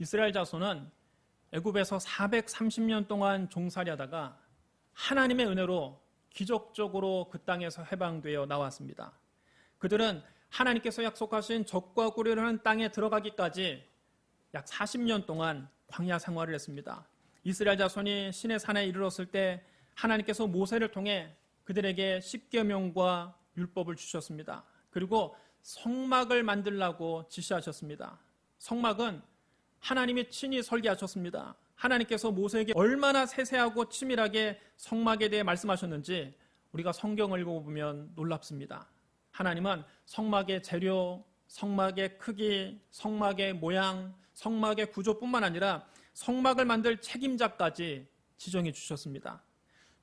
이스라엘 자손은 애굽에서 430년 동안 종살이하다가 하나님의 은혜로 기적적으로 그 땅에서 해방되어 나왔습니다. 그들은 하나님께서 약속하신 적과 꿀을 흐르는 땅에 들어가기까지 약 40년 동안 광야 생활을 했습니다. 이스라엘 자손이 시내 산에 이르렀을 때 하나님께서 모세를 통해 그들에게 십계명과 율법을 주셨습니다. 그리고 성막을 만들라고 지시하셨습니다. 성막은 하나님이 친히 설계하셨습니다. 하나님께서 모세에게 얼마나 세세하고 치밀하게 성막에 대해 말씀하셨는지 우리가 성경을 읽어보면 놀랍습니다. 하나님은 성막의 재료, 성막의 크기, 성막의 모양, 성막의 구조뿐만 아니라 성막을 만들 책임자까지 지정해 주셨습니다.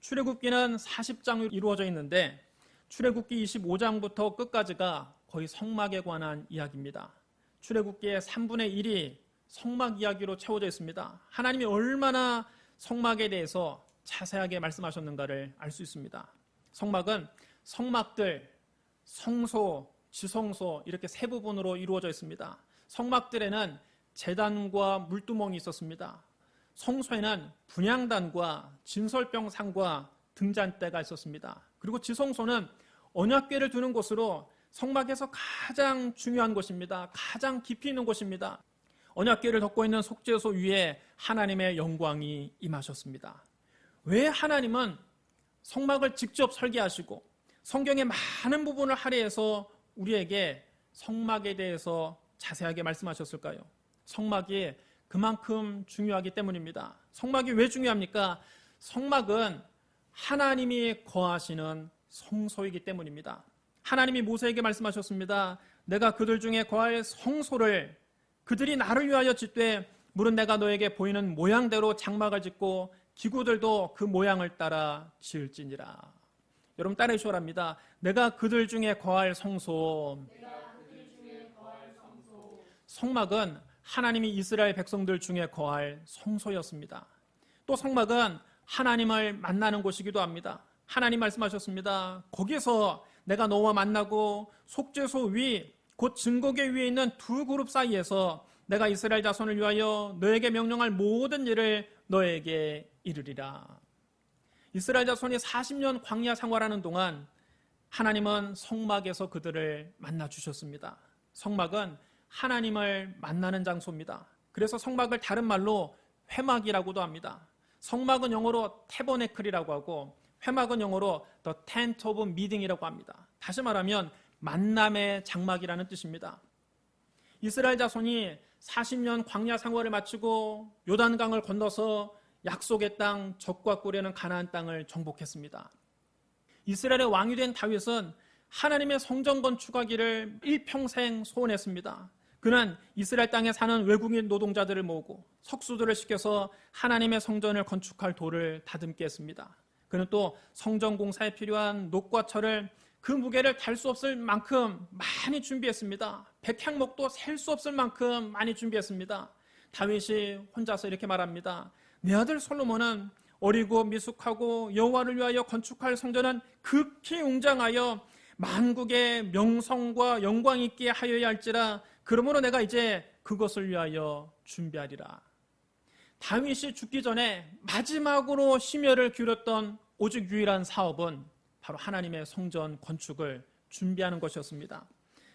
출애굽기는 40장으로 이루어져 있는데 출애굽기 25장부터 끝까지가 거의 성막에 관한 이야기입니다. 출애굽기의 3분의 1이 성막 이야기로 채워져 있습니다. 하나님이 얼마나 성막에 대해서 자세하게 말씀하셨는가를 알 수 있습니다. 성막은 성막들, 성소, 지성소 이렇게 세 부분으로 이루어져 있습니다. 성막들에는 제단과 물두멍이 있었습니다. 성소에는 분향단과 진설병상과 등잔대가 있었습니다. 그리고 지성소는 언약궤를 두는 곳으로 성막에서 가장 중요한 곳입니다. 가장 깊이 있는 곳입니다. 언약궤를 덮고 있는 속죄소 위에 하나님의 영광이 임하셨습니다. 왜 하나님은 성막을 직접 설계하시고 성경의 많은 부분을 할애해서 우리에게 성막에 대해서 자세하게 말씀하셨을까요? 성막이 그만큼 중요하기 때문입니다. 성막이 왜 중요합니까? 성막은 하나님이 거하시는 성소이기 때문입니다. 하나님이 모세에게 말씀하셨습니다. 내가 그들 중에 거할 성소를 그들이 나를 위하여 짓되 물은 내가 너에게 보이는 모양대로 장막을 짓고 기구들도 그 모양을 따라 지을지니라. 여러분 따라해 주시랍니다. 내가 그들 중에 거할 성소. 성막은 하나님이 이스라엘 백성들 중에 거할 성소였습니다. 또 성막은 하나님을 만나는 곳이기도 합니다. 하나님 말씀하셨습니다. 거기서 내가 너와 만나고 속죄소 위, 곧 증거궤 위에 있는 두 그룹 사이에서 내가 이스라엘 자손을 위하여 너에게 명령할 모든 일을 너에게 이르리라. 이스라엘 자손이 40년 광야 생활하는 동안 하나님은 성막에서 그들을 만나 주셨습니다. 성막은 하나님을 만나는 장소입니다. 그래서 성막을 다른 말로 회막이라고도 합니다. 성막은 영어로 태버네클이라고 하고 회막은 영어로 The Tent of Meeting이라고 합니다. 다시 말하면 만남의 장막이라는 뜻입니다. 이스라엘 자손이 40년 광야 생활을 마치고 요단강을 건너서 약속의 땅 적과 꿀에는 가나안 땅을 정복했습니다. 이스라엘의 왕이 된 다윗은 하나님의 성전 건축하기를 일평생 소원했습니다. 그는 이스라엘 땅에 사는 외국인 노동자들을 모으고 석수들을 시켜서 하나님의 성전을 건축할 돌을 다듬게 했습니다. 그는 또 성전 공사에 필요한 녹과 철을 그 무게를 달 수 없을 만큼 많이 준비했습니다. 백향목도 셀 수 없을 만큼 많이 준비했습니다. 다윗이 혼자서 이렇게 말합니다. 내 아들 솔로몬은 어리고 미숙하고 여호와를 위하여 건축할 성전은 극히 웅장하여 만국의 명성과 영광 있게 하여야 할지라. 그러므로 내가 이제 그것을 위하여 준비하리라. 다윗이 죽기 전에 마지막으로 심혈을 기울였던 오직 유일한 사업은 바로 하나님의 성전 건축을 준비하는 것이었습니다.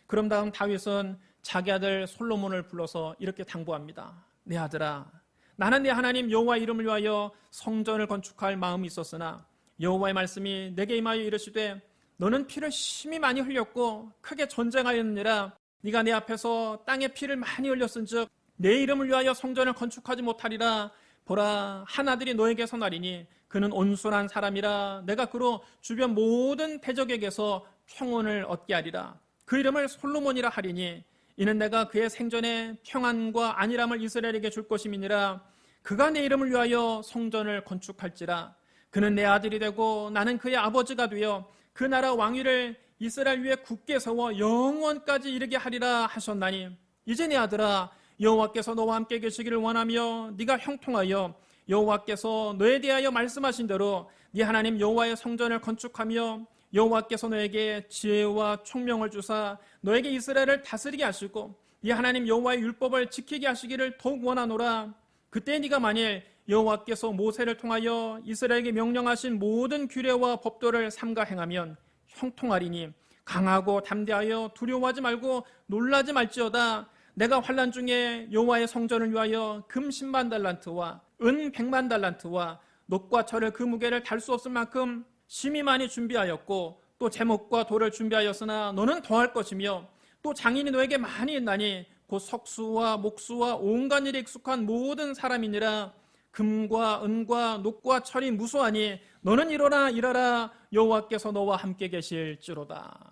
그럼 다음 다윗은 자기 아들 솔로몬을 불러서 이렇게 당부합니다. 내 아들아, 나는 내 하나님 여호와 이름을 위하여 성전을 건축할 마음이 있었으나 여호와의 말씀이 내게 임하여 이르시되 너는 피를 심히 많이 흘렸고 크게 전쟁하였느니라. 네가 내 앞에서 땅에 피를 많이 흘렸은즉 내 이름을 위하여 성전을 건축하지 못하리라. 보라, 한 아들이 너에게서 나리니 그는 온순한 사람이라. 내가 그로 주변 모든 대적에게서 평온을 얻게 하리라. 그 이름을 솔로몬이라 하리니 이는 내가 그의 생전에 평안과 안일함을 이스라엘에게 줄 것임이니라. 그가 내 이름을 위하여 성전을 건축할지라. 그는 내 아들이 되고 나는 그의 아버지가 되어 그 나라 왕위를 이스라엘 위에 굳게 세워 영원까지 이르게 하리라 하셨나니 이제 내 아들아, 여호와께서 너와 함께 계시기를 원하며 네가 형통하여 여호와께서 너에 대하여 말씀하신 대로 네 하나님 여호와의 성전을 건축하며 여호와께서 너에게 지혜와 총명을 주사 너에게 이스라엘을 다스리게 하시고 이 하나님 여호와의 율법을 지키게 하시기를 더욱 원하노라. 그때 네가 만일 여호와께서 모세를 통하여 이스라엘에게 명령하신 모든 규례와 법도를 삼가 행하면 형통하리니 강하고 담대하여 두려워하지 말고 놀라지 말지어다. 내가 환난 중에 여호와의 성전을 위하여 금 10만 달란트와 은 100만 달란트와 놋과 철을 그 무게를 달 수 없을 만큼 심히 많이 준비하였고 또 제목과 돌을 준비하였으나 너는 더할 것이며 또 장인이 너에게 많이 있나니 곧 석수와 목수와 온갖 일에 익숙한 모든 사람이니라. 금과 은과 놋과 철이 무수하니 너는 일어라 여호와께서 너와 함께 계실지로다.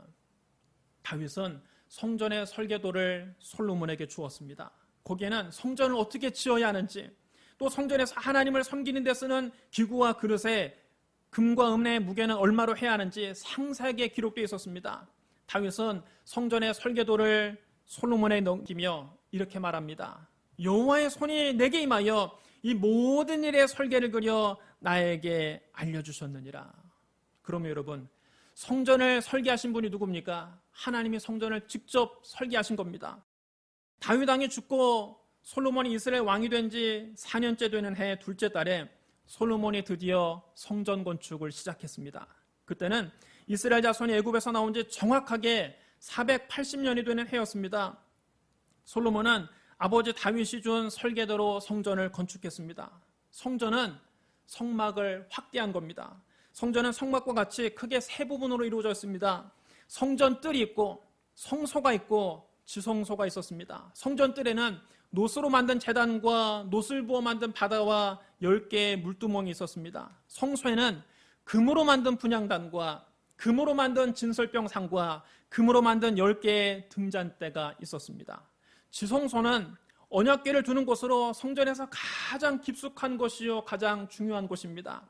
다윗은 성전의 설계도를 솔로몬에게 주었습니다. 거기에는 성전을 어떻게 지어야 하는지, 또 성전에서 하나님을 섬기는 데 쓰는 기구와 그릇의 금과 은의 무게는 얼마로 해야 하는지 상세하게 기록되어 있었습니다. 다윗은 성전의 설계도를 솔로몬에게 넘기며 이렇게 말합니다. 여호와의 손이 내게 임하여 이 모든 일의 설계를 그려 나에게 알려주셨느니라. 그러면 여러분, 성전을 설계하신 분이 누굽니까? 하나님이 성전을 직접 설계하신 겁니다. 다윗 왕이 죽고 솔로몬이 이스라엘 왕이 된 지 4년째 되는 해 둘째 달에 솔로몬이 드디어 성전 건축을 시작했습니다. 그때는 이스라엘 자손이 애굽에서 나온 지 정확하게 480년이 되는 해였습니다. 솔로몬은 아버지 다윗이 준 설계대로 성전을 건축했습니다. 성전은 성막을 확대한 겁니다. 성전은 성막과 같이 크게 세 부분으로 이루어져 있습니다. 성전 뜰이 있고 성소가 있고 지성소가 있었습니다. 성전 뜰에는 놋으로 만든 제단과 놋을 부어 만든 바다와 10개의 물두멍이 있었습니다. 성소에는 금으로 만든 분향단과 금으로 만든 진설병상과 금으로 만든 10개의 등잔대가 있었습니다. 지성소는 언약궤를 두는 곳으로 성전에서 가장 깊숙한 곳이요 가장 중요한 곳입니다.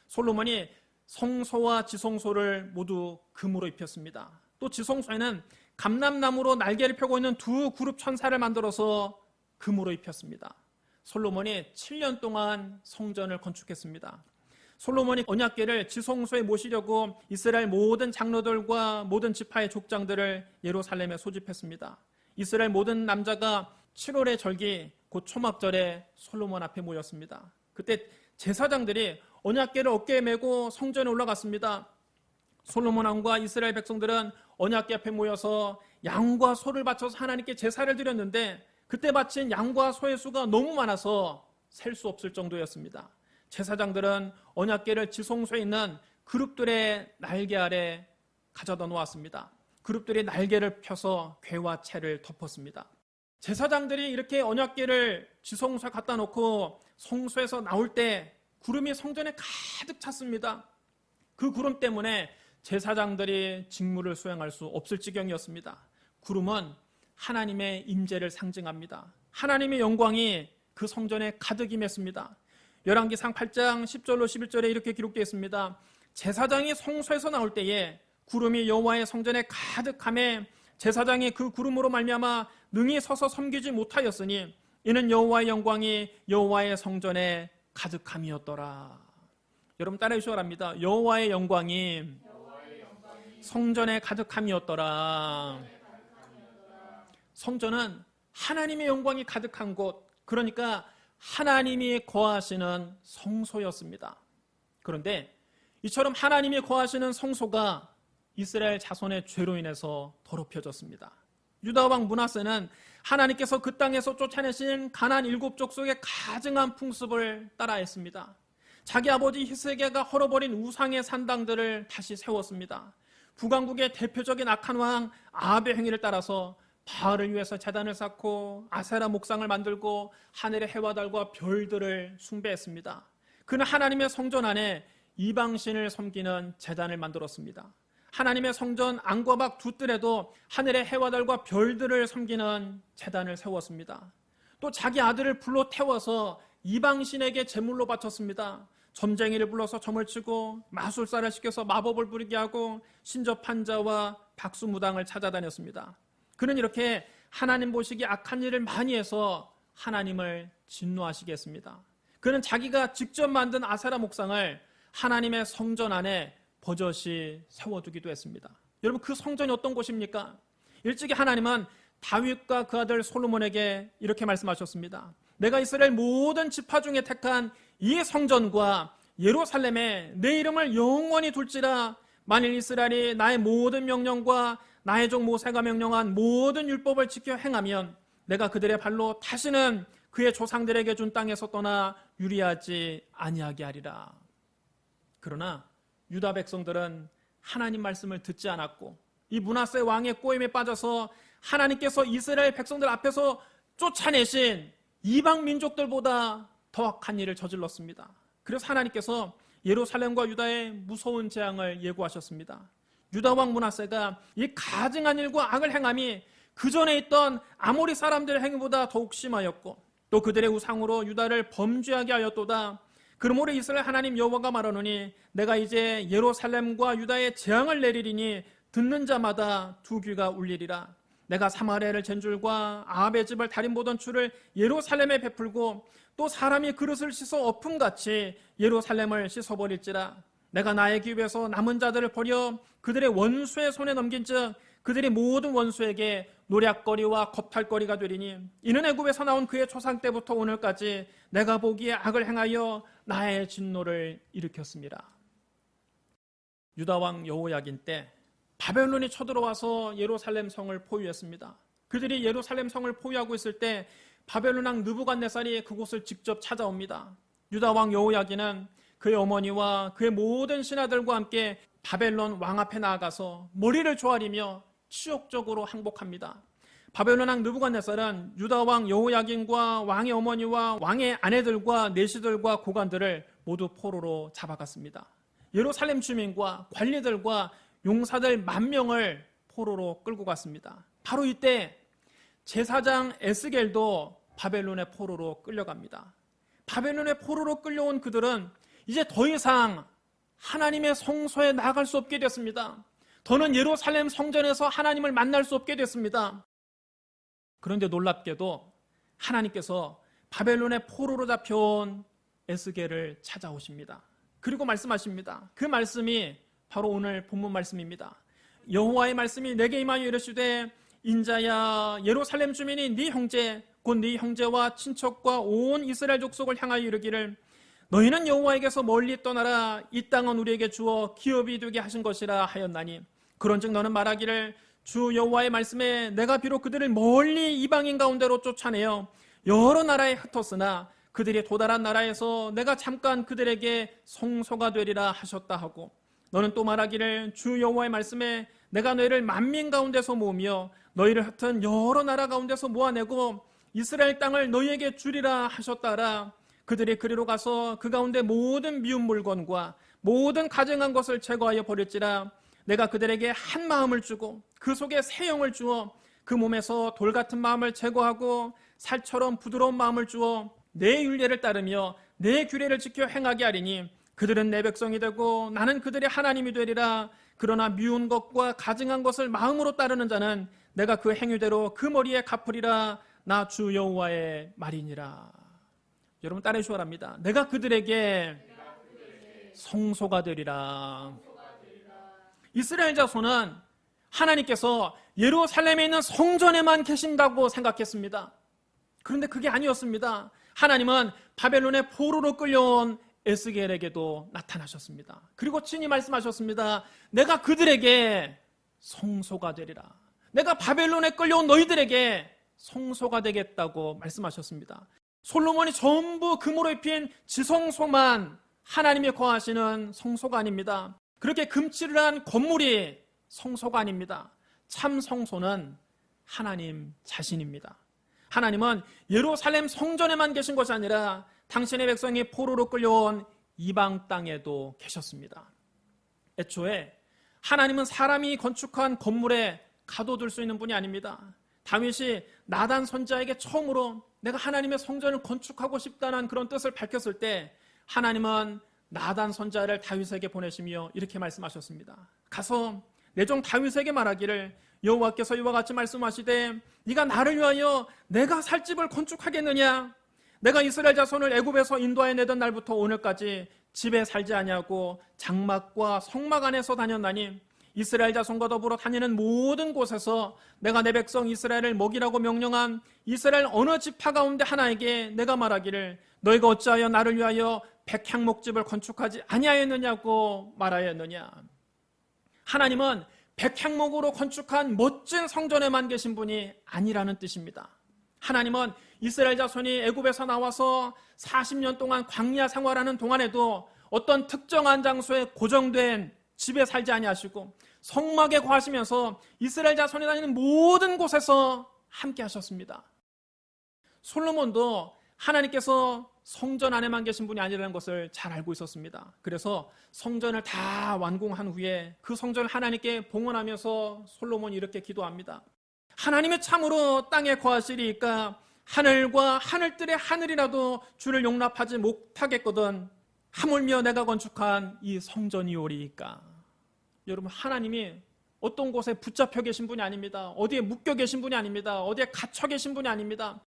솔로몬이 성소와 지성소를 모두 금으로 입혔습니다. 또 지성소에는 감람나무로 날개를 펴고 있는 두 그룹 천사를 만들어서 금으로 입혔습니다. 솔로몬이 7년 동안 성전을 건축했습니다. 솔로몬이 언약궤를 지성소에 모시려고 이스라엘 모든 장로들과 모든 지파의 족장들을 예루살렘에 소집했습니다. 이스라엘 모든 남자가 7월의 절기 곧 초막절에 솔로몬 앞에 모였습니다. 그때 제사장들이 언약궤를 어깨에 메고 성전에 올라갔습니다. 솔로몬 왕과 이스라엘 백성들은 언약궤 앞에 모여서 양과 소를 바쳐서 하나님께 제사를 드렸는데 그때 바친 양과 소의 수가 너무 많아서 셀 수 없을 정도였습니다. 제사장들은 언약궤를 지성소에 있는 그룹들의 날개 아래 가져다 놓았습니다. 그룹들이 날개를 펴서 궤와 채를 덮었습니다. 제사장들이 이렇게 언약궤를 지성소에 갖다 놓고 성소에서 나올 때 구름이 성전에 가득 찼습니다. 그 구름 때문에 제사장들이 직무를 수행할 수 없을 지경이었습니다. 구름은 하나님의 임재를 상징합니다. 하나님의 영광이 그 성전에 가득 임했습니다. 열왕기상 8장 10절로 11절에 이렇게 기록되어 있습니다. 제사장이 성소에서 나올 때에 구름이 여호와의 성전에 가득함에 제사장이 그 구름으로 말미암아 능히 서서 섬기지 못하였으니 이는 여호와의 영광이 여호와의 성전에 가득함이었더라. 여러분 따라해 주시기 바랍니다. 여호와의 영광이 성전에 가득함이었더라. 성전은 하나님의 영광이 가득한 곳, 그러니까 하나님이 거하시는 성소였습니다. 그런데 이처럼 하나님이 거하시는 성소가 이스라엘 자손의 죄로 인해서 더럽혀졌습니다. 유다 왕 므낫세는 하나님께서 그 땅에서 쫓아내신 가나안 7족 속의 가증한 풍습을 따라했습니다. 자기 아버지 히스기야가 헐어버린 우상의 산당들을 다시 세웠습니다. 북왕국의 대표적인 악한 왕 아합의 행위를 따라서 바알을 위해서 제단을 쌓고 아세라 목상을 만들고 하늘의 해와 달과 별들을 숭배했습니다. 그는 하나님의 성전 안에 이방신을 섬기는 제단을 만들었습니다. 하나님의 성전 안과 밖 두 뜰에도 하늘의 해와 달과 별들을 섬기는 제단을 세웠습니다. 또 자기 아들을 불로 태워서 이방신에게 제물로 바쳤습니다. 점쟁이를 불러서 점을 치고 마술사를 시켜서 마법을 부리게 하고 신접한 자와 박수무당을 찾아다녔습니다. 그는 이렇게 하나님 보시기에 악한 일을 많이 해서 하나님을 진노하시게 했습니다. 그는 자기가 직접 만든 아세라 목상을 하나님의 성전 안에 버젓이 세워두기도 했습니다. 여러분 그 성전이 어떤 곳입니까? 일찍이 하나님은 다윗과 그 아들 솔로몬에게 이렇게 말씀하셨습니다. 내가 이스라엘 모든 지파 중에 택한 이 성전과 예루살렘에 내 이름을 영원히 둘지라. 만일 이스라엘이 나의 모든 명령과 나의 종 모세가 명령한 모든 율법을 지켜 행하면 내가 그들의 발로 다시는 그의 조상들에게 준 땅에서 떠나 유리하지 아니하게 하리라. 그러나 유다 백성들은 하나님 말씀을 듣지 않았고 이 므낫세 왕의 꼬임에 빠져서 하나님께서 이스라엘 백성들 앞에서 쫓아내신 이방 민족들보다 더 악한 일을 저질렀습니다. 그래서 하나님께서 예루살렘과 유다에 무서운 재앙을 예고하셨습니다. 유다 왕 므낫세가 이 가증한 일과 악을 행함이 그 전에 있던 아모리 사람들의 행위보다 더욱 심하였고 또 그들의 우상으로 유다를 범죄하게 하였도다. 그러므로 이스라엘 하나님 여호와가 말하노니 내가 이제 예루살렘과 유다에 재앙을 내리리니 듣는 자마다 두 귀가 울리리라. 내가 사마리아를 젠줄과 아합의 집을 달인 보던 추를 예루살렘에 베풀고 또 사람이 그릇을 씻어 엎음같이 예루살렘을 씻어버릴지라. 내가 나의 기업에서 남은 자들을 버려 그들의 원수의 손에 넘긴즉 그들이 모든 원수에게 노략거리와 겁탈거리가 되리니 이는 애굽에서 나온 그의 조상 때부터 오늘까지 내가 보기에 악을 행하여 나의 진노를 일으켰습니다. 유다 왕 여호야긴 때 바벨론이 쳐들어와서 예루살렘 성을 포위했습니다. 그들이 예루살렘 성을 포위하고 있을 때 바벨론 왕 느부갓네살이 그곳을 직접 찾아옵니다. 유다 왕 여호야긴은 그의 어머니와 그의 모든 신하들과 함께 바벨론 왕 앞에 나아가서 머리를 조아리며 치욕적으로 항복합니다. 바벨론 왕 느부갓네살은 유다 왕 여호야긴과 왕의 어머니와 왕의 아내들과 내시들과 고관들을 모두 포로로 잡아갔습니다. 예루살렘 주민과 관리들과 용사들 10,000명을 포로로 끌고 갔습니다. 바로 이때 제사장 에스겔도 바벨론의 포로로 끌려갑니다. 바벨론의 포로로 끌려온 그들은 이제 더 이상 하나님의 성소에 나갈 수 없게 됐습니다. 더는 예루살렘 성전에서 하나님을 만날 수 없게 됐습니다. 그런데 놀랍게도 하나님께서 바벨론의 포로로 잡혀온 에스겔을 찾아오십니다. 그리고 말씀하십니다. 그 말씀이 바로 오늘 본문 말씀입니다. 여호와의 말씀이 내게 임하여 이르시되 인자야 예루살렘 주민이 네 형제 곧 네 형제와 친척과 온 이스라엘 족속을 향하여 이르기를 너희는 여호와에게서 멀리 떠나라. 이 땅은 우리에게 주어 기업이 되게 하신 것이라 하였나니 그런즉 너는 말하기를 주 여호와의 말씀에 내가 비록 그들을 멀리 이방인 가운데로 쫓아내어 여러 나라에 흩었으나 그들이 도달한 나라에서 내가 잠깐 그들에게 성소가 되리라 하셨다 하고 너는 또 말하기를 주 여호와의 말씀에 내가 너희를 만민 가운데서 모으며 너희를 흩은 여러 나라 가운데서 모아내고 이스라엘 땅을 너희에게 주리라 하셨다라. 그들이 그리로 가서 그 가운데 모든 미운 물건과 모든 가증한 것을 제거하여 버릴지라. 내가 그들에게 한 마음을 주고 그 속에 새 영을 주어 그 몸에서 돌 같은 마음을 제거하고 살처럼 부드러운 마음을 주어 내 율례를 따르며 내 규례를 지켜 행하게 하리니 그들은 내 백성이 되고 나는 그들의 하나님이 되리라. 그러나 미운 것과 가증한 것을 마음으로 따르는 자는 내가 그 행위대로 그 머리에 갚으리라. 나 주 여호와의 말이니라. 여러분 따라해 주시기 바랍니다. 내가 그들에게 성소가 되리라. 이스라엘 자손은 하나님께서 예루살렘에 있는 성전에만 계신다고 생각했습니다. 그런데 그게 아니었습니다. 하나님은 바벨론의 포로로 끌려온 에스겔에게도 나타나셨습니다. 그리고 친히 말씀하셨습니다. 내가 그들에게 성소가 되리라. 내가 바벨론에 끌려온 너희들에게 성소가 되겠다고 말씀하셨습니다. 솔로몬이 전부 금으로 입힌 지성소만 하나님이 거하시는 성소가 아닙니다. 그렇게 금칠을 한 건물이 성소가 아닙니다. 참 성소는 하나님 자신입니다. 하나님은 예루살렘 성전에만 계신 것이 아니라 당신의 백성이 포로로 끌려온 이방 땅에도 계셨습니다. 애초에 하나님은 사람이 건축한 건물에 가둬둘 수 있는 분이 아닙니다. 다윗이 나단 선지자에게 처음으로 내가 하나님의 성전을 건축하고 싶다는 그런 뜻을 밝혔을 때 하나님은 나단 선지자를 다윗에게 보내시며 이렇게 말씀하셨습니다. 가서 내 종 다윗에게 말하기를 여호와께서 이와 같이 말씀하시되 네가 나를 위하여 내가 살 집을 건축하겠느냐? 내가 이스라엘 자손을 애굽에서 인도하여 내던 날부터 오늘까지 집에 살지 아니하고 장막과 성막 안에서 다녔나니 이스라엘 자손과 더불어 다니는 모든 곳에서 내가 내 백성 이스라엘을 먹이라고 명령한 이스라엘 어느 지파 가운데 하나에게 내가 말하기를 너희가 어찌하여 나를 위하여 백향목집을 건축하지 아니하였느냐고 말하였느냐. 하나님은 백향목으로 건축한 멋진 성전에만 계신 분이 아니라는 뜻입니다. 하나님은 이스라엘 자손이 애굽에서 나와서 40년 동안 광야 생활하는 동안에도 어떤 특정한 장소에 고정된 집에 살지 아니하시고 성막에 거하시면서 이스라엘 자손이 다니는 모든 곳에서 함께 하셨습니다. 솔로몬도 하나님께서 성전 안에만 계신 분이 아니라는 것을 잘 알고 있었습니다. 그래서 성전을 다 완공한 후에 그 성전을 하나님께 봉헌하면서 솔로몬이 이렇게 기도합니다. 하나님이 참으로 땅에 거하시리이까 하늘과 하늘들의 하늘이라도 주를 용납하지 못하겠거든 하물며 내가 건축한 이 성전이오리이까. 여러분, 하나님이 어떤 곳에 붙잡혀 계신 분이 아닙니다. 어디에 묶여 계신 분이 아닙니다. 어디에 갇혀 계신 분이 아닙니다.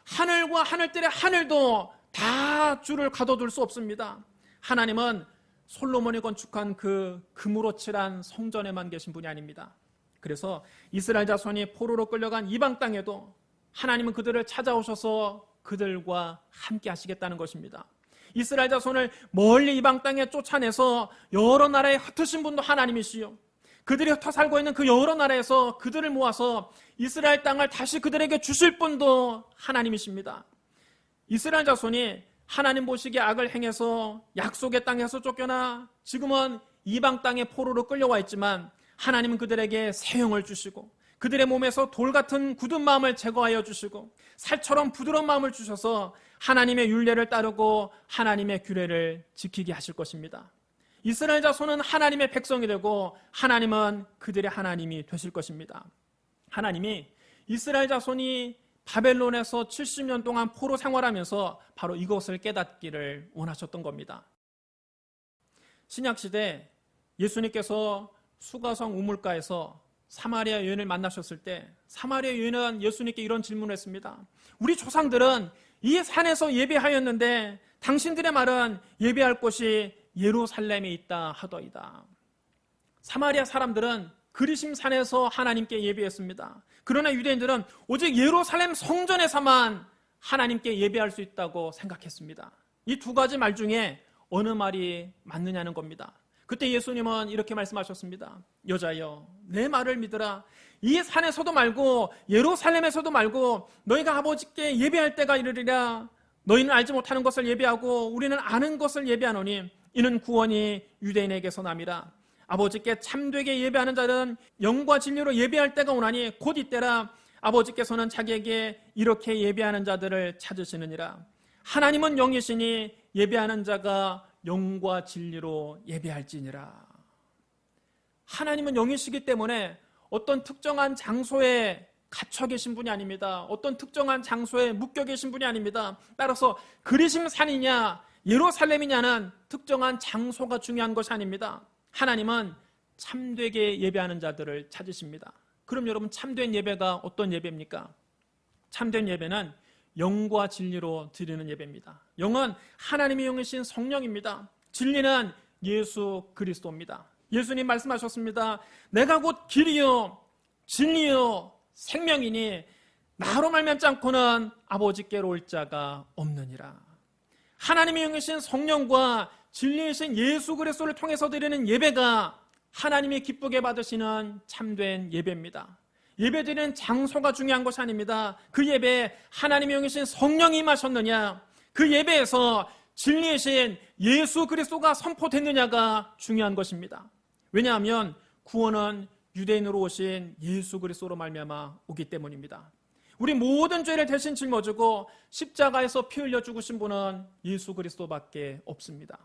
하늘과 하늘들의 하늘도 다 주를 가둬둘 수 없습니다. 하나님은 솔로몬이 건축한 그 금으로 칠한 성전에만 계신 분이 아닙니다. 그래서 이스라엘 자손이 포로로 끌려간 이방 땅에도 하나님은 그들을 찾아오셔서 그들과 함께 하시겠다는 것입니다. 이스라엘 자손을 멀리 이방 땅에 쫓아내서 여러 나라에 흩으신 분도 하나님이시요, 그들이 흩어 살고 있는 그 여러 나라에서 그들을 모아서 이스라엘 땅을 다시 그들에게 주실 분도 하나님이십니다. 이스라엘 자손이 하나님 보시기에 악을 행해서 약속의 땅에서 쫓겨나 지금은 이방 땅에 포로로 끌려와 있지만 하나님은 그들에게 새 영을 주시고 그들의 몸에서 돌 같은 굳은 마음을 제거하여 주시고 살처럼 부드러운 마음을 주셔서 하나님의 율례를 따르고 하나님의 규례를 지키게 하실 것입니다. 이스라엘 자손은 하나님의 백성이 되고 하나님은 그들의 하나님이 되실 것입니다. 하나님이 이스라엘 자손이 바벨론에서 70년 동안 포로 생활하면서 바로 이것을 깨닫기를 원하셨던 겁니다. 신약시대 예수님께서 수가성 우물가에서 사마리아 여인을 만나셨을 때 사마리아 여인은 예수님께 이런 질문을 했습니다. 우리 조상들은 이 산에서 예배하였는데 당신들의 말은 예배할 곳이 예루살렘에 있다 하더이다. 사마리아 사람들은 그리심 산에서 하나님께 예배했습니다. 그러나 유대인들은 오직 예루살렘 성전에서만 하나님께 예배할 수 있다고 생각했습니다. 이 두 가지 말 중에 어느 말이 맞느냐는 겁니다. 그때 예수님은 이렇게 말씀하셨습니다. 여자여, 내 말을 믿으라. 이 산에서도 말고 예루살렘에서도 말고 너희가 아버지께 예배할 때가 이르리라. 너희는 알지 못하는 것을 예배하고 우리는 아는 것을 예배하노니 이는 구원이 유대인에게서 남이라. 아버지께 참되게 예배하는 자는 영과 진리로 예배할 때가 오나니 곧 이때라. 아버지께서는 자기에게 이렇게 예배하는 자들을 찾으시느니라. 하나님은 영이시니 예배하는 자가 영과 진리로 예배할지니라. 하나님은 영이시기 때문에 어떤 특정한 장소에 갇혀 계신 분이 아닙니다. 어떤 특정한 장소에 묶여 계신 분이 아닙니다. 따라서 그리심 산이냐 예루살렘이냐는 특정한 장소가 중요한 것이 아닙니다. 하나님은 참되게 예배하는 자들을 찾으십니다. 그럼 여러분, 참된 예배가 어떤 예배입니까? 참된 예배는 영과 진리로 드리는 예배입니다. 영은 하나님의 영이신 성령입니다. 진리는 예수 그리스도입니다. 예수님 말씀하셨습니다. 내가 곧 길이요 진리요 생명이니 나로 말미암지 않고는 아버지께로 올 자가 없느니라. 하나님의 영이신 성령과 진리이신 예수 그리스도를 통해서 드리는 예배가 하나님이 기쁘게 받으시는 참된 예배입니다. 예배드리는 장소가 중요한 것이 아닙니다. 그 예배에 하나님의 영이신 성령이 임하셨느냐, 그 예배에서 진리이신 예수 그리스도가 선포됐느냐가 중요한 것입니다. 왜냐하면 구원은 유대인으로 오신 예수 그리스도로 말미암아 오기 때문입니다. 우리 모든 죄를 대신 짊어지고 십자가에서 피 흘려 죽으신 분은 예수 그리스도밖에 없습니다.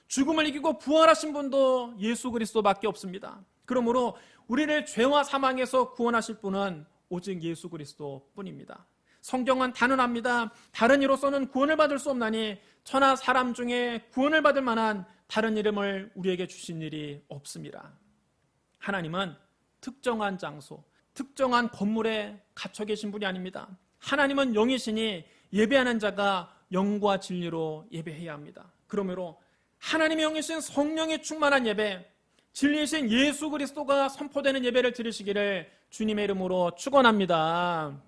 죽음을 이기고 부활하신 분도 예수 그리스도밖에 없습니다. 그러므로 우리를 죄와 사망에서 구원하실 분은 오직 예수 그리스도뿐입니다. 성경은 단언합니다. 다른 이로서는 구원을 받을 수 없나니 천하 사람 중에 구원을 받을 만한 다른 이름을 우리에게 주신 일이 없습니다. 하나님은 특정한 장소, 특정한 건물에 갇혀 계신 분이 아닙니다. 하나님은 영이시니 예배하는 자가 영과 진리로 예배해야 합니다. 그러므로 하나님의 영이신 성령이 충만한 예배, 진리이신 예수 그리스도가 선포되는 예배를 드리시기를 주님의 이름으로 축원합니다.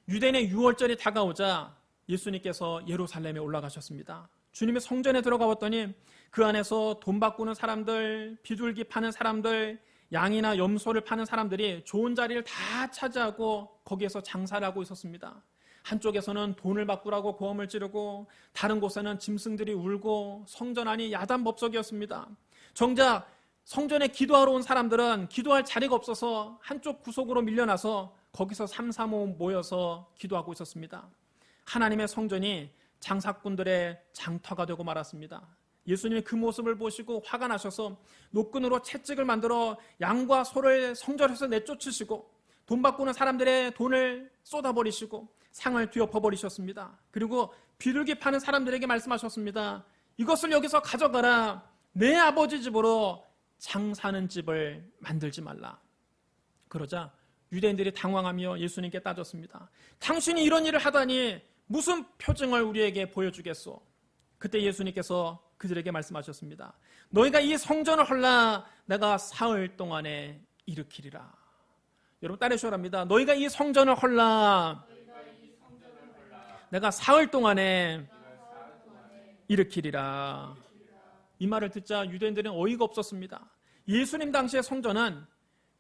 유대인의 유월절이 다가오자 예수님께서 예루살렘에 올라가셨습니다. 주님이 성전에 들어가 봤더니 그 안에서 돈 바꾸는 사람들, 비둘기 파는 사람들, 양이나 염소를 파는 사람들이 좋은 자리를 다 차지하고 거기에서 장사를 하고 있었습니다. 한쪽에서는 돈을 바꾸라고 고함을 지르고 다른 곳에는 짐승들이 울고 성전 안이 야단법석이었습니다. 정작 성전에 기도하러 온 사람들은 기도할 자리가 없어서 한쪽 구석으로 밀려나서 거기서 삼삼오오 모여서 기도하고 있었습니다. 하나님의 성전이 장사꾼들의 장터가 되고 말았습니다. 예수님이 그 모습을 보시고 화가 나셔서 노끈으로 채찍을 만들어 양과 소를 성전에서 내쫓으시고 돈 바꾸는 사람들의 돈을 쏟아버리시고 상을 뒤엎어버리셨습니다. 그리고 비둘기 파는 사람들에게 말씀하셨습니다. 이것을 여기서 가져가라. 내 아버지 집으로 장사하는 집을 만들지 말라. 그러자 유대인들이 당황하며 예수님께 따졌습니다. 당신이 이런 일을 하다니 무슨 표징을 우리에게 보여주겠소? 그때 예수님께서 그들에게 말씀하셨습니다. 너희가 이 성전을 헐라 내가 사흘 동안에 일으키리라. 여러분 따르셔야 합니다. 너희가 이 성전을 헐라 내가 사흘 동안에 일으키리라. 이 말을 듣자 유대인들은 어이가 없었습니다. 예수님 당시의 성전은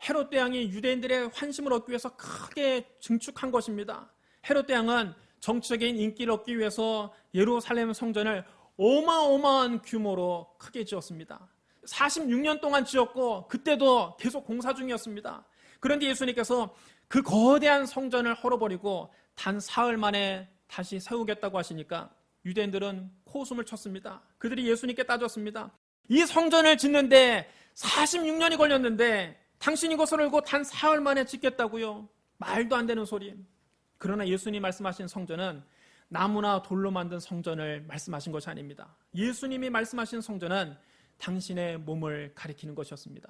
헤롯 대왕이 유대인들의 환심을 얻기 위해서 크게 증축한 것입니다. 헤롯 대왕은 정치적인 인기를 얻기 위해서 예루살렘 성전을 어마어마한 규모로 크게 지었습니다. 46년 동안 지었고 그때도 계속 공사 중이었습니다. 그런데 예수님께서 그 거대한 성전을 헐어버리고 단 사흘 만에 다시 세우겠다고 하시니까 유대인들은 코웃음을 쳤습니다. 그들이 예수님께 따졌습니다. 이 성전을 짓는데 46년이 걸렸는데 당신이 이것을 알고 단 사흘 만에 짓겠다고요? 말도 안 되는 소리. 그러나 예수님이 말씀하신 성전은 나무나 돌로 만든 성전을 말씀하신 것이 아닙니다. 예수님이 말씀하신 성전은 당신의 몸을 가리키는 것이었습니다.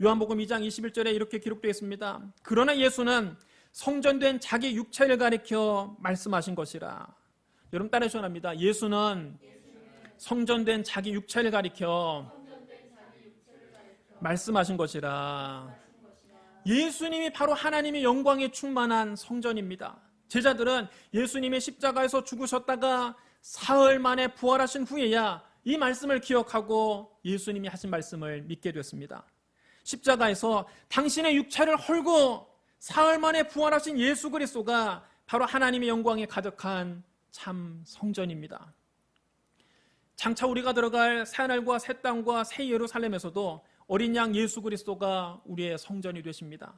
요한복음 2장 21절에 이렇게 기록되어 있습니다. 그러나 예수는 성전된 자기 육체를 가리켜 말씀하신 것이라. 여러분 따르셔야 합니다. 예수는 성전된 자기 육체를 가리켜 말씀하신 것이라. 예수님이 바로 하나님의 영광에 충만한 성전입니다. 제자들은 예수님이 십자가에서 죽으셨다가 사흘 만에 부활하신 후에야 이 말씀을 기억하고 예수님이 하신 말씀을 믿게 됐습니다. 십자가에서 당신의 육체를 헐고 사흘 만에 부활하신 예수 그리스도가 바로 하나님의 영광에 가득한 참 성전입니다. 장차 우리가 들어갈 새하늘과 새 땅과 새 예루살렘에서도 어린 양 예수 그리스도가 우리의 성전이 되십니다.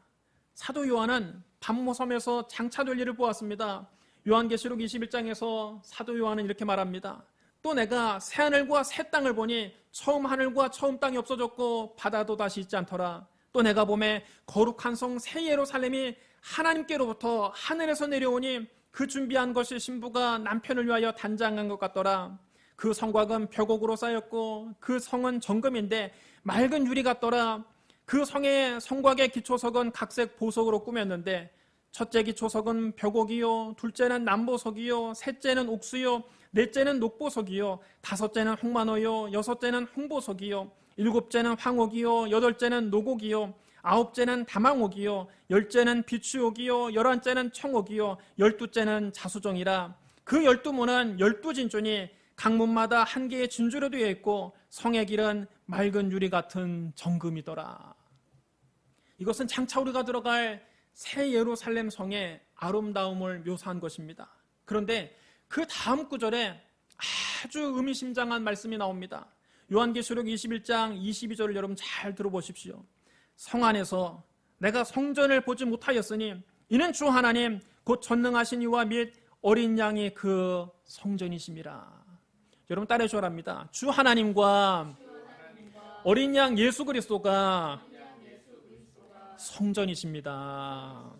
사도 요한은 밤모섬에서 장차될 일을 보았습니다. 요한계시록 21장에서 사도 요한은 이렇게 말합니다. 또 내가 새하늘과 새 땅을 보니 처음 하늘과 처음 땅이 없어졌고 바다도 다시 있지 않더라. 또 내가 보매 거룩한 성 새 예루살렘이 하나님께로부터 하늘에서 내려오니 그 준비한 것이 신부가 남편을 위하여 단장한 것 같더라. 그 성곽은 벽옥으로 쌓였고 그 성은 정금인데 맑은 유리 같더라. 그 성의 성곽의 기초석은 각색 보석으로 꾸몄는데 첫째 기초석은 벽옥이요, 둘째는 남보석이요, 셋째는 옥수요, 넷째는 녹보석이요, 다섯째는 홍만호요, 여섯째는 홍보석이요, 일곱째는 황옥이요, 여덟째는 노곡이요, 아홉째는 다망옥이요, 열째는 비추옥이요, 열한째는 청옥이요, 열두째는 자수정이라. 그 12문은 12진주니 각문마다 한 개의 진주로 되어 있고 성의 길은 맑은 유리 같은 정금이더라. 이것은 장차 우리가 들어갈 새 예루살렘 성의 아름다움을 묘사한 것입니다. 그런데 그 다음 구절에 아주 의미심장한 말씀이 나옵니다. 요한계시록 21장 22절을 여러분 잘 들어보십시오. 성 안에서 내가 성전을 보지 못하였으니 이는 주 하나님 곧 전능하신 이와 및 어린 양이 그 성전이심이라. 여러분 따라해줘야 합니다. 주 하나님과 어린 양 예수 그리스도가 성전이십니다.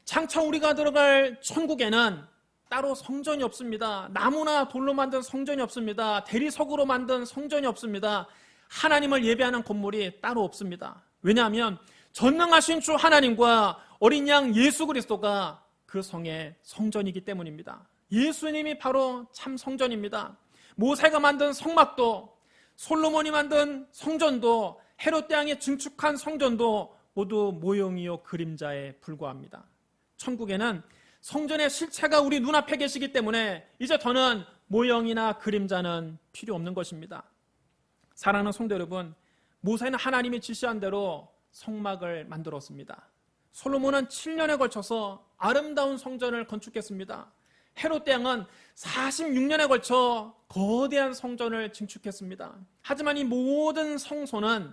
장차 우리가 들어갈 천국에는 따로 성전이 없습니다. 나무나 돌로 만든 성전이 없습니다. 대리석으로 만든 성전이 없습니다. 하나님을 예배하는 건물이 따로 없습니다. 왜냐하면 전능하신 주 하나님과 어린 양 예수 그리스도가 그 성의 성전이기 때문입니다. 예수님이 바로 참 성전입니다. 모세가 만든 성막도 솔로몬이 만든 성전도 헤롯 대왕이 증축한 성전도 모두 모형이요 그림자에 불과합니다. 천국에는 성전의 실체가 우리 눈앞에 계시기 때문에 이제 더는 모형이나 그림자는 필요 없는 것입니다. 사랑하는 성도 여러분, 모세는 하나님이 지시한 대로 성막을 만들었습니다. 솔로몬은 7년에 걸쳐서 아름다운 성전을 건축했습니다. 헤롯 대왕은 46년에 걸쳐 거대한 성전을 증축했습니다. 하지만 이 모든 성소는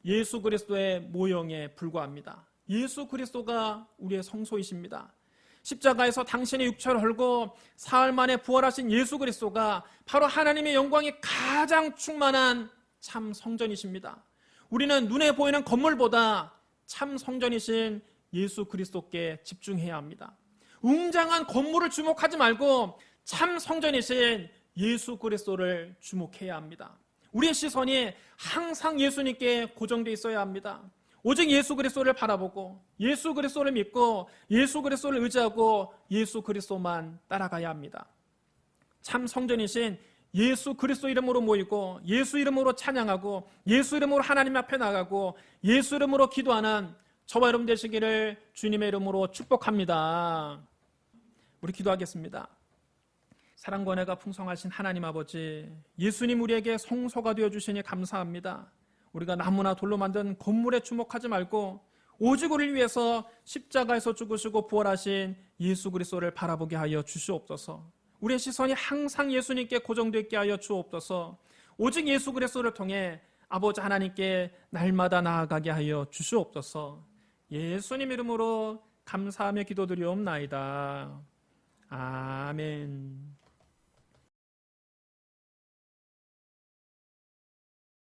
예수 그리스도의 모형에 불과합니다. 예수 그리스도가 우리의 성소이십니다. 십자가에서 당신의 육체를 헐고 사흘 만에 부활하신 예수 그리스도가 바로 하나님의 영광이 가장 충만한 참 성전이십니다. 우리는 눈에 보이는 건물보다 참 성전이신 예수 그리스도께 집중해야 합니다. 웅장한 건물을 주목하지 말고 참 성전이신 예수 그리스도를 주목해야 합니다. 우리의 시선이 항상 예수님께 고정되어 있어야 합니다. 오직 예수 그리스도를 바라보고 예수 그리스도를 믿고 예수 그리스도를 의지하고 예수 그리스도만 따라가야 합니다. 참 성전이신 예수 그리스도 이름으로 모이고 예수 이름으로 찬양하고 예수 이름으로 하나님 앞에 나가고 예수 이름으로 기도하는 저와 여러분 되시기를 주님의 이름으로 축복합니다. 우리 기도하겠습니다. 사랑과 은혜가 풍성하신 하나님 아버지, 예수님 우리에게 성소가 되어주시니 감사합니다. 우리가 나무나 돌로 만든 건물에 주목하지 말고 오직 우리를 위해서 십자가에서 죽으시고 부활하신 예수 그리스도를 바라보게 하여 주시옵소서. 우리의 시선이 항상 예수님께 고정되어 있게 하여 주옵소서. 오직 예수 그리스도를 통해 아버지 하나님께 날마다 나아가게 하여 주시옵소서. 예수님 이름으로 감사하며 기도드리옵나이다. 아멘.